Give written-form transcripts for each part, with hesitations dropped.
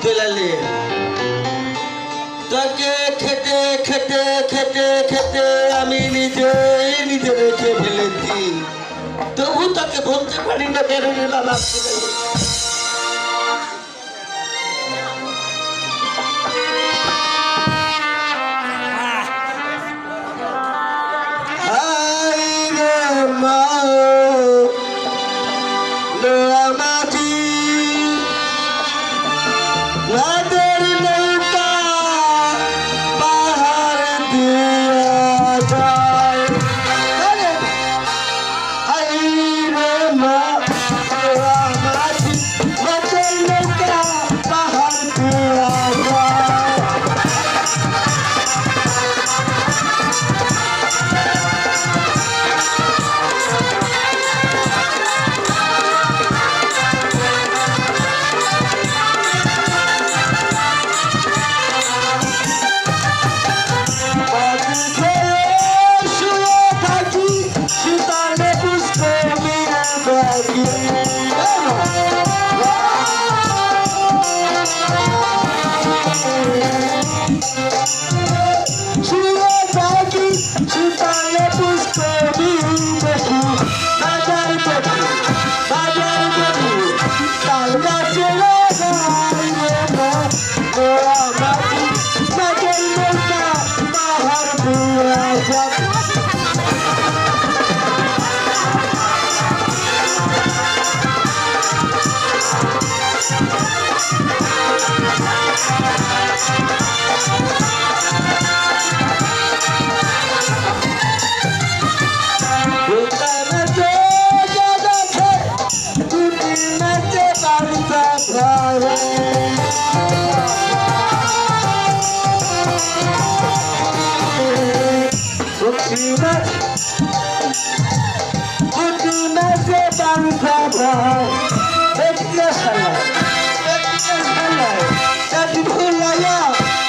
তোলালে তোকে খেতে খেতে খেতে খেতে আমি নিজে রেখে ফেলেছি, তবু তাকে বলতে পারি না কেন রে লালা।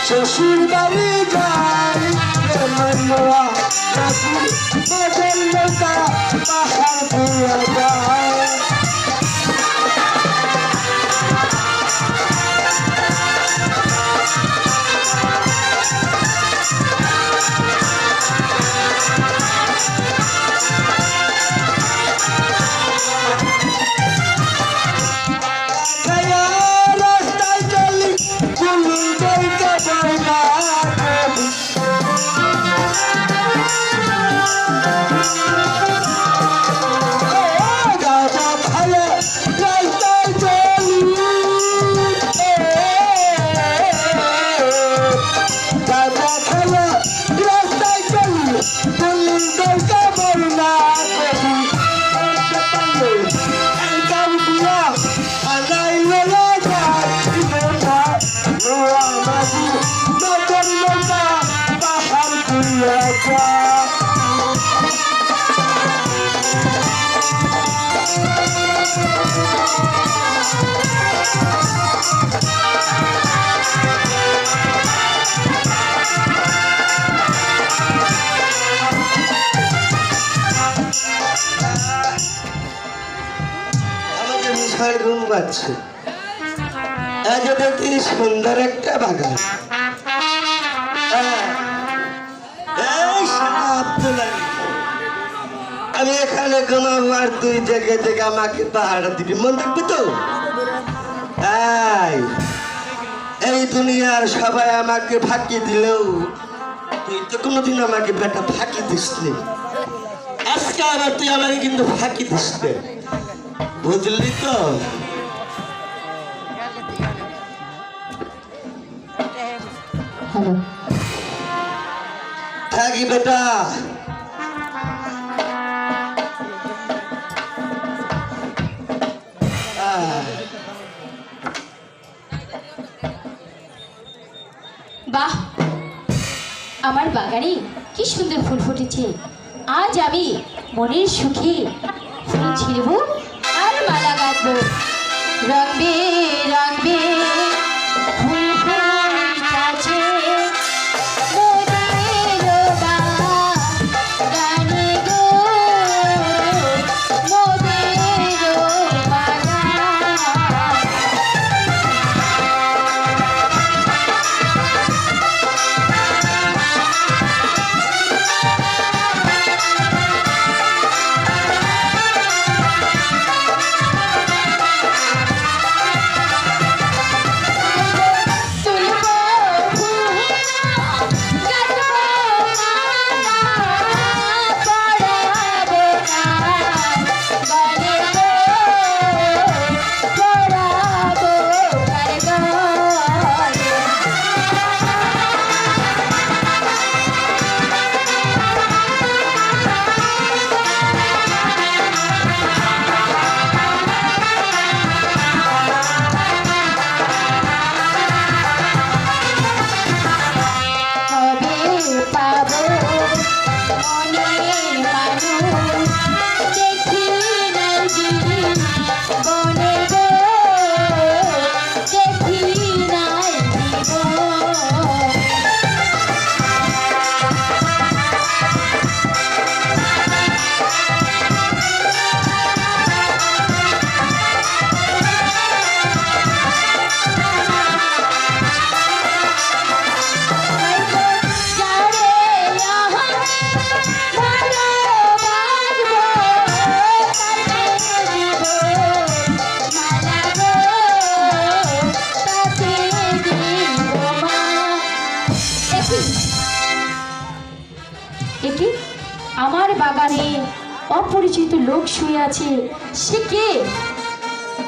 শ্বশুর বাড়ি যাই মনवा বাজার লোকা পাহাড় দিয়ে যায়। ঘুম পাচ্ছে, আজ দেখি সুন্দর একটা বাগান। আমি এখানে ঘুমাবো আর তুই জেগে জেগে আমাকে পাহাড়া দিবি, মন দেখবি তো? এই দুনিয়ার সবাই আমাকে ফাঁকি দিলেও তুই তো কোনোদিন আমাকে বেটা ফাঁকি দিস নি। আজকে আবার তুই আমাকে কিন্তু ফাঁকি দিস নে, বুঝলি তো? থাকি বেটা, বাহ, আমার বাগানে কি সুন্দর ফুল ফুটেছে। আজ আমি মনের সুখে ফুল ছিঁড়ব আর মালা গাঁথব। রঙবে রঙবে ফুল ফুল কাছে আমার বাগানে অপরিচিত লোক শুয়ে আছে, সে কে?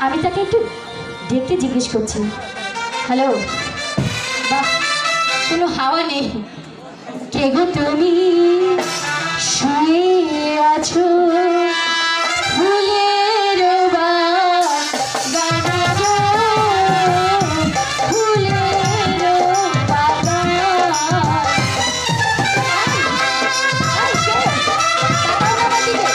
আমি তাকে একটু দেখতে জিজ্ঞেস করছি। হ্যালো, বাহ, কোনো হাওয়া নেই। কে গো তুমি শুয়ে আছো ফুলের বাগানে গো, ফুলের বাগান। এই, কে? তাকাও না আমার দিকে।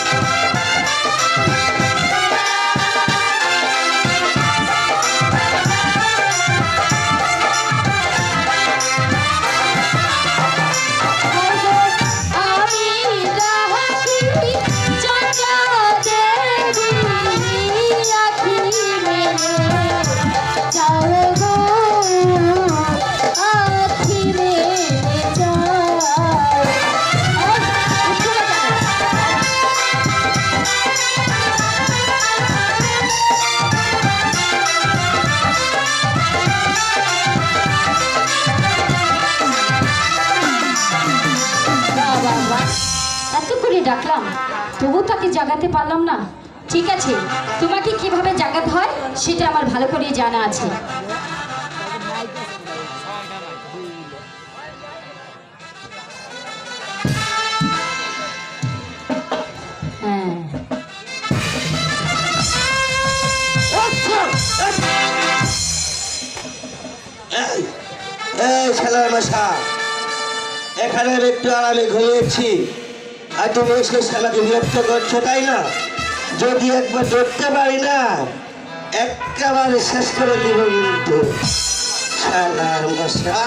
আমি ডাকি চন্দ্রা দেবী, আখি মেলে যাও গো, আখি মেলে যাও। বাহ, বাহ, বাহ। এত করে ডাকলাম তবু তাকে জাগাতে পারলাম না। ঠিক আছে, তোমাকে কিভাবে জাগাতে হয় সেটা আমার ভালো করে জানা আছে। হ্যাঁ, এই এই ছেলের মশা, এখানে আমি একটু আরামে ঘুমিয়েছি আর তুমি এসে আমাকে বিরক্ত করছো, তাই না? যদি একবার ধরতে পারি না একেবারে শেষ করে দিব কিন্তু। ছেলের মশা,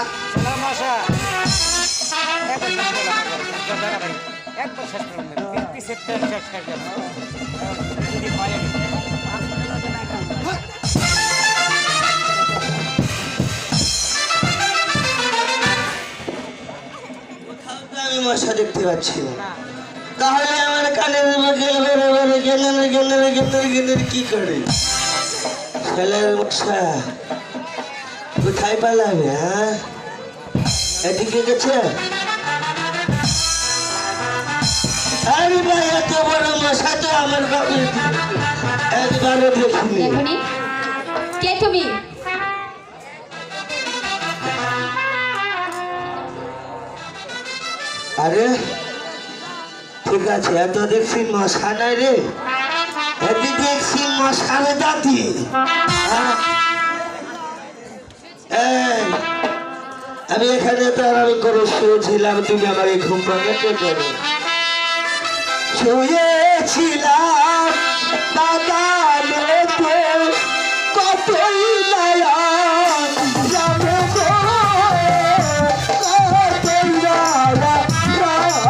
আমি মশা দেখতে পাচ্ছি না, তাহলে আমার কানের গেনের কি করে? ছেলের মশা কোথায় পালাবে? হ্যাঁ, এদিকে গেছে? আরে ভাই, এত বড় মশা তো আমার বাবু একবারও দেখিনি। দেখনি কে তুমি? আরে ঠিক আছে, এত দেখছি মশা নাই রে, এদিকে দেখছি মশার দাঁতি। এই, আমি এখানে তো আরাম করে শুয়েছিলাম, তুমি আমাকে ঘুম ভাঙাতে করো। শুয়েছিলাম বাগানেতে কতই নয়া যাবে গো, কতই নয়া যাবে।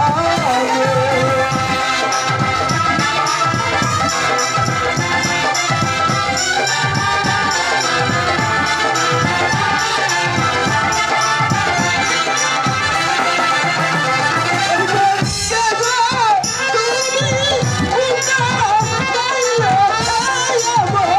তুমি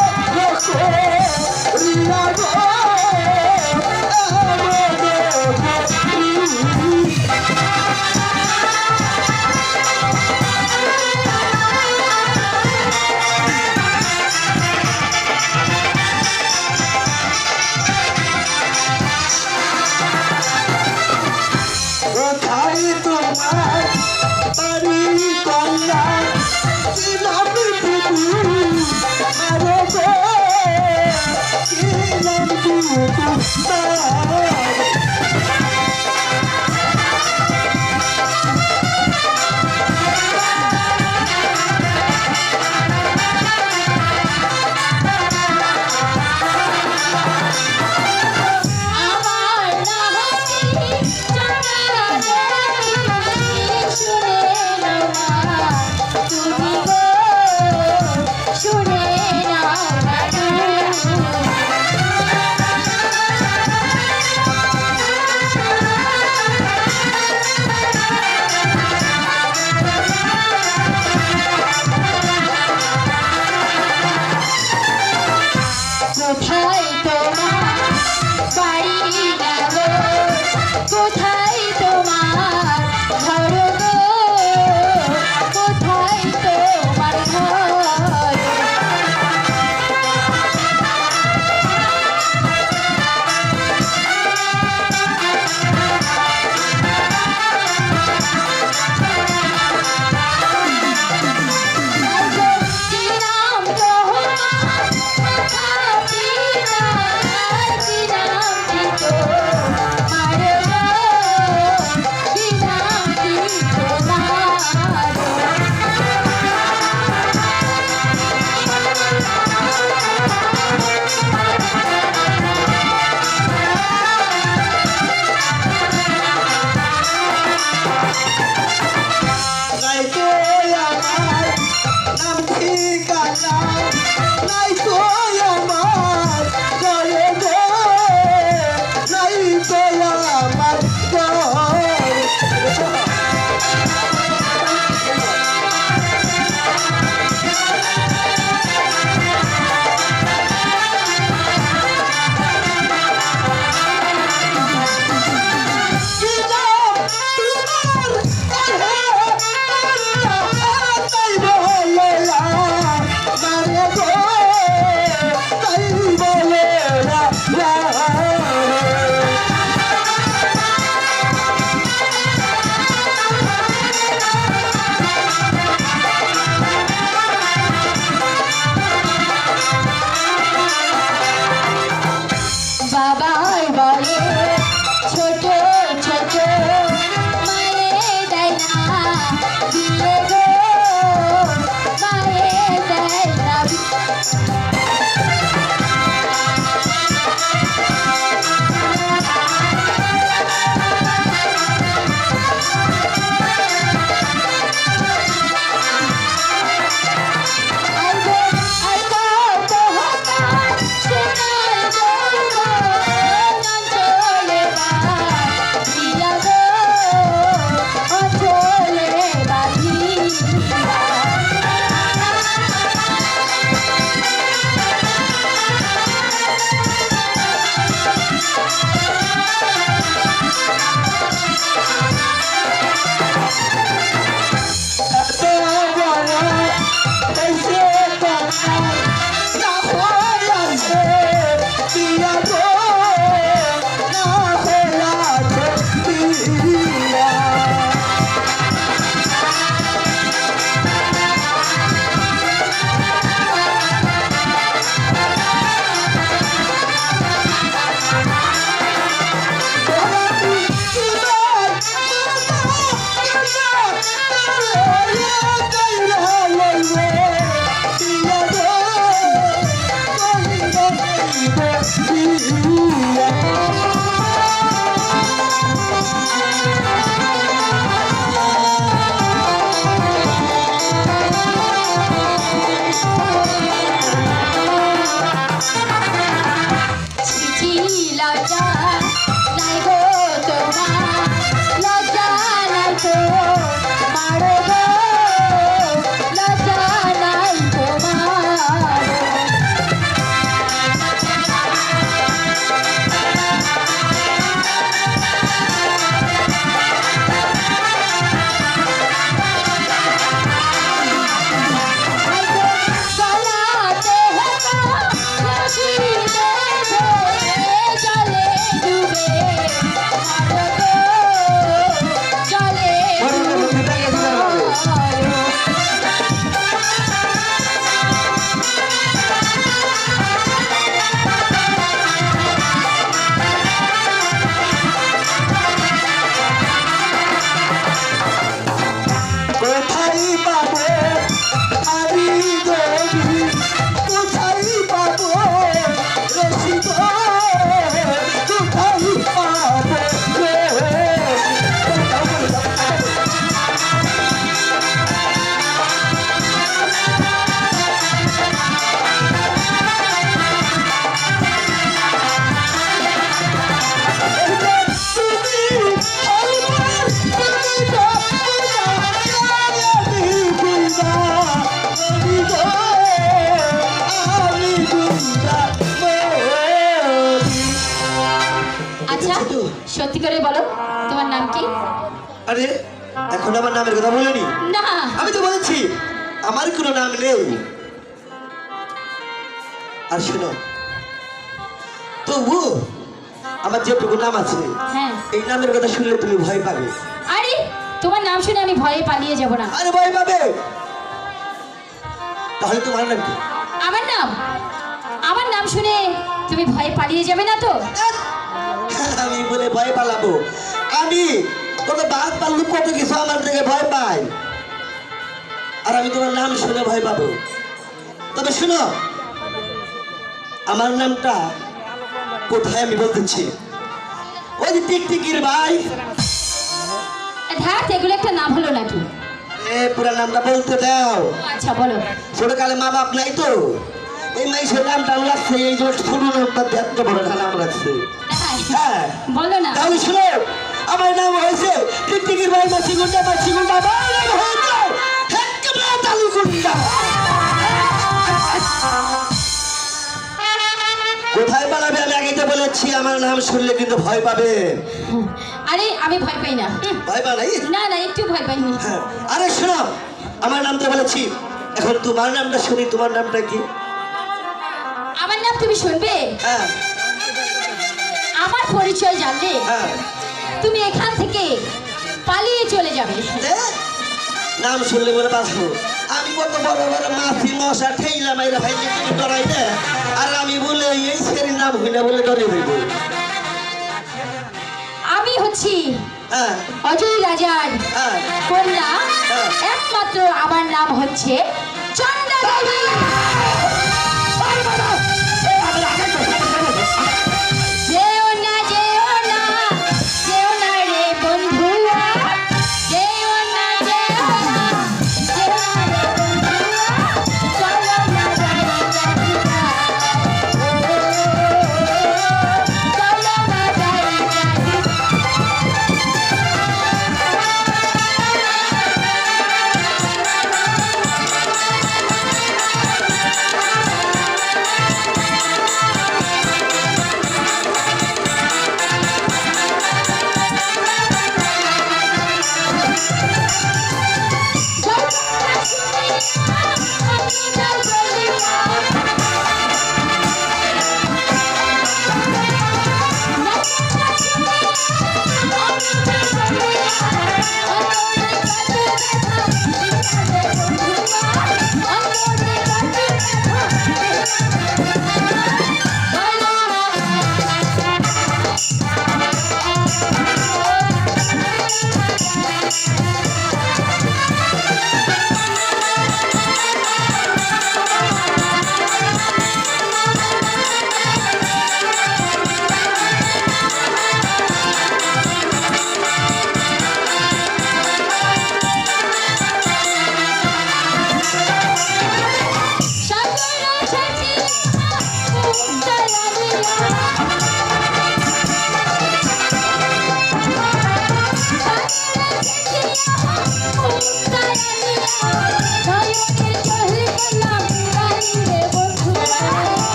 কোথায় পাবো আমি গরি কোথায় পাবো রসিদ কোথায় পাবো রে আচ্ছা সত্যি করে বলো তোমার নাম কি? আরে এখন আমার নামের কথা বলিনি না আমি তো বলেছি আমার কোনো নাম নেই আর শোনো তবু আমার যেটুকু নাম আছে হ্যাঁ এই নামের কথা শুনলে তুমি ভয় পাবে আরে তোমার নাম শুনে আমি ভয়ে পালিয়ে যাব না। আরে ভয় পাবে তাহলে তোমার নাম কি? আমার নাম শুনে তুমি ভয়ে পালিয়ে যাবে না তো? আমি বলে ভয় পালাবো? আমি কত বাঘ পাল্লু কত কিছু আমার থেকে ভয় পাই আর আমি তোমার নাম শুনে ভয় পাবো? তবে শুনো আমার নামটা কোথায় আমি বলতেছি ওই যে টিকটিকির ভাই হ্যাঁ এগুলো একটা নাম হলো নাকি? পুরা নামটা বলতে দাও। আচ্ছা বলো। ছোটকালে মা বাপ নাই তো এই মাইসের নামটা লাগছে এই যে ছোট নামটা এত বড় নাম রাখছে। হ্যাঁ বলো না। তাহলে শুনো আমার নাম হয়েছে টিকটিকির ভাই মাছি গুন্ডা আমার নাম হয়েছে হেক্কেমা তালু গুন্ডা। কোথায় পালাবে আমি আগে তো বলেছি আমার নাম শুনলে কিন্তু ভয় পাবে। আরে আমি ভয় পাই না। ভয় পা নাই? না না একটু ভয় পাইনি। হ্যাঁ আরে শোনো আমার নাম তো বলেছি এখন তোমার নামটা শুনি তোমার নামটা কি? আমার নাম তুমি শুনবে? হ্যাঁ আমার পরিচয় জানলে হ্যাঁ তুমি এখান থেকে পালিয়ে চলে যাবে। নাম শুনলে বলে বাঁচবো? আমি কত বড় বড় মাছি মশা ঠেইলা মাইরা ভাই তুমি ডরাই না আর আমি বলে এই ছেলের নাম হইনা বলে ডরে হইব। আমি হচ্ছি হ্যাঁ অজয় রাজার হ্যাঁ কন্যা। হ্যাঁ। একমাত্র আমার নাম হচ্ছে চন্দ্রা দেবী। যেও না যেও না যেও না রে বন্ধুরা যেও না যেও না যেও না রে বন্ধুরা চলো না যাই যাইবা চলো না যাই যাইবা।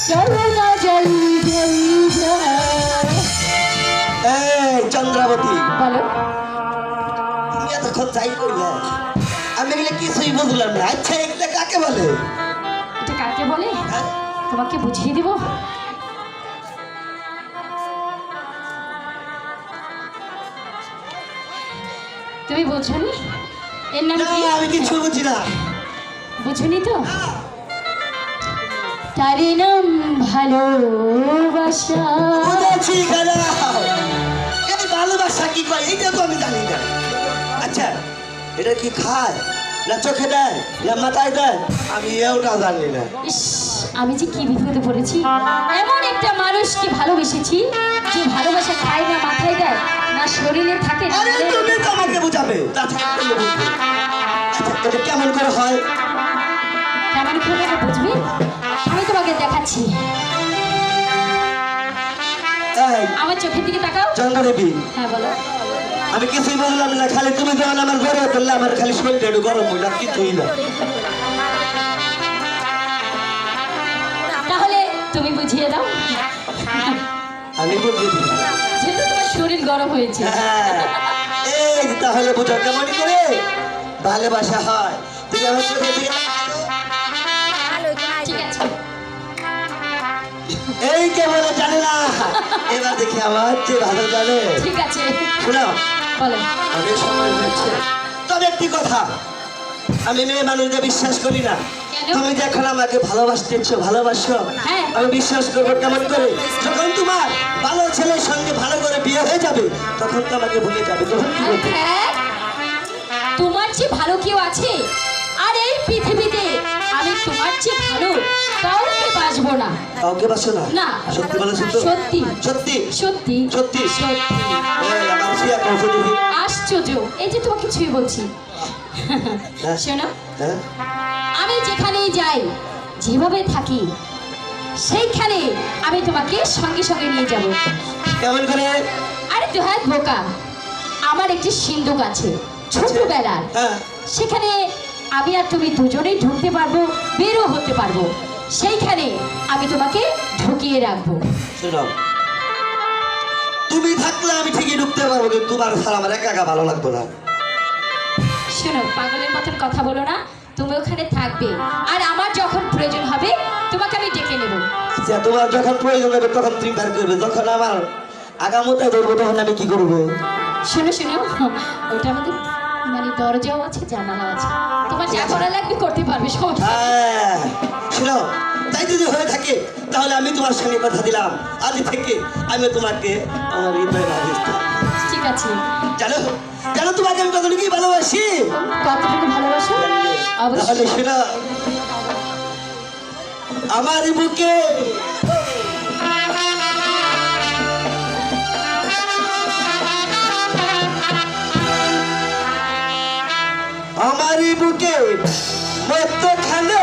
চলো না জলদি জলদি এই চন্দ্রাবতী, বলো তুমি এতক্ষণ চাই করলে আমি এগুলো কিছুই বুঝলাম না। আচ্ছা এগুলো কাকে বলে? এটা কাকে বলে হ্যাঁ? তোমাকে বুঝিয়ে দিব। তুমি বোঝনি এর নাম না, কি? আমি কিছু বুঝি না। বুঝনি তো? তার নাম ভালোবাসা। বুঝেছি খালা। এই ভালোবাসা কি কয় এইটা তো আমি জানি না। আচ্ছা এটা কি খায় না চোখে দেয় না মাথায় দেয় আমি এওটা জানি না। ইস, আমি যে কি বিপদে পড়েছি। এমন একটা মানুষকে ভালোবেসেছি যে ভালোবাসা খায় না মাথায় দেয় না শরীরে থাকে না আরে মনে তুমি তো আমাকে বুঝাবে। তাছাড়া তুমি বুঝবে। আচ্ছা এটা কেমন করে হয়? কেমন করে এটা বুঝবে আমি তোমাকে দেখাচ্ছি। এই আমার চোখের দিকে তাকাও। চন্দ্রদেবী, হ্যাঁ বলো। আমি কিছুই বুঝলাম না। খালি তুমি যখন আমার ঘরে করলে আমার খালি শরীরটা একটু গরম হইল, আর কিছুই না। তাহলে তুমি বুঝিয়ে দাও আমি বুঝি যেহেতু তোমার শরীর গরম হয়েছে। হ্যাঁ, এই তাহলে বুঝো কেমন করে ভালোবাসা হয়। তুমি আমার চোখে দিকে ঠিক আছে এই কেবল জানে না, এবার দেখি আমার যে ভালো জানে। ঠিক আছে শোনো, বলো। অনেক সময় হয়েছে, তবে একটি কথা, আমি মেয়ে মানুষদের বিশ্বাস করি না। কেন? তুমি যখন আমাকে ভালোবাসতেছো ভালোবাসো, হ্যাঁ। আমি বিশ্বাস করবো কেমন করে? যখন তোমার ভালো ছেলের সঙ্গে ভালো করে বিয়ে হয়ে যাবে তখন তো আমাকে ভুলে যাবে। তখন কি করবে? হ্যাঁ, তোমার চেয়ে ভালো কেউ আছে? আর এই পৃথিবীতে আমি তোমার চেয়ে ভালো কাউকে বাসবো না। কাউকে বাসো না? না। সত্যি বলেছো তো? সত্যি। সত্যি সত্যি সত্যি সত্যি। এই, আমার ছিয়া কৌশল দেখি। আশ্চর্য, এই যে তোমাকে ছুঁয়ে বলছি। হ্যাঁ। শোনো, হ্যাঁ? আমি যেখানেই যাই যেভাবে থাকি সেইখানে আমি তোমাকে সঙ্গে সঙ্গে নিয়ে যাব। কেমন করে? আরে তো হ্যাঁ বোকা, আমার একটি সিন্ধুক আছে ছোটবেলার। হ্যাঁ। সেখানে আমি আর তুমি দুজনেই ঢুকতে পারবো, বেরও হতে পারবো। সেইখানে আমি তোমাকে ঢুকিয়ে রাখবো। শোনো, তুমি থাকলে আমি ঠিকই ঢুকতে পারবো, কিন্তু তোমার ছাড়া আমার একা একা ভালো লাগবে না। শোনো, পাগলের মতন কথা বলো না। তুমি ওখানে থাকবে, আর আমার যখন প্রয়োজন হবে তোমাকে আমি ডেকে নেব। আচ্ছা, তোমার যখন প্রয়োজন হবে তখন তুমি বের করবে, যখন আমার আগামোতে ধরবো তখন আমি কি করবো? শোনো শোনো, ওটা আমাদের মানে দরজাও আছে জানালা আছে, তোমার যা করা লাগবে করতে পারবে, সমস্যা নেই। হ্যাঁ, শোনো, তাই যদি হয়ে থাকে তাহলে আমি তোমার সঙ্গে কথা দিলাম, আজ থেকে আমি তোমাকে আমার হৃদয়ে ভালোবাসি। ঠিক আছে, জানো জানো তোমাকে আমি কতটুকুই ভালোবাসি। কতটুকু ভালোবাসো? তাহলে অবশ্যই। শোনো, আমার বুকে আমার বুকে মত খালে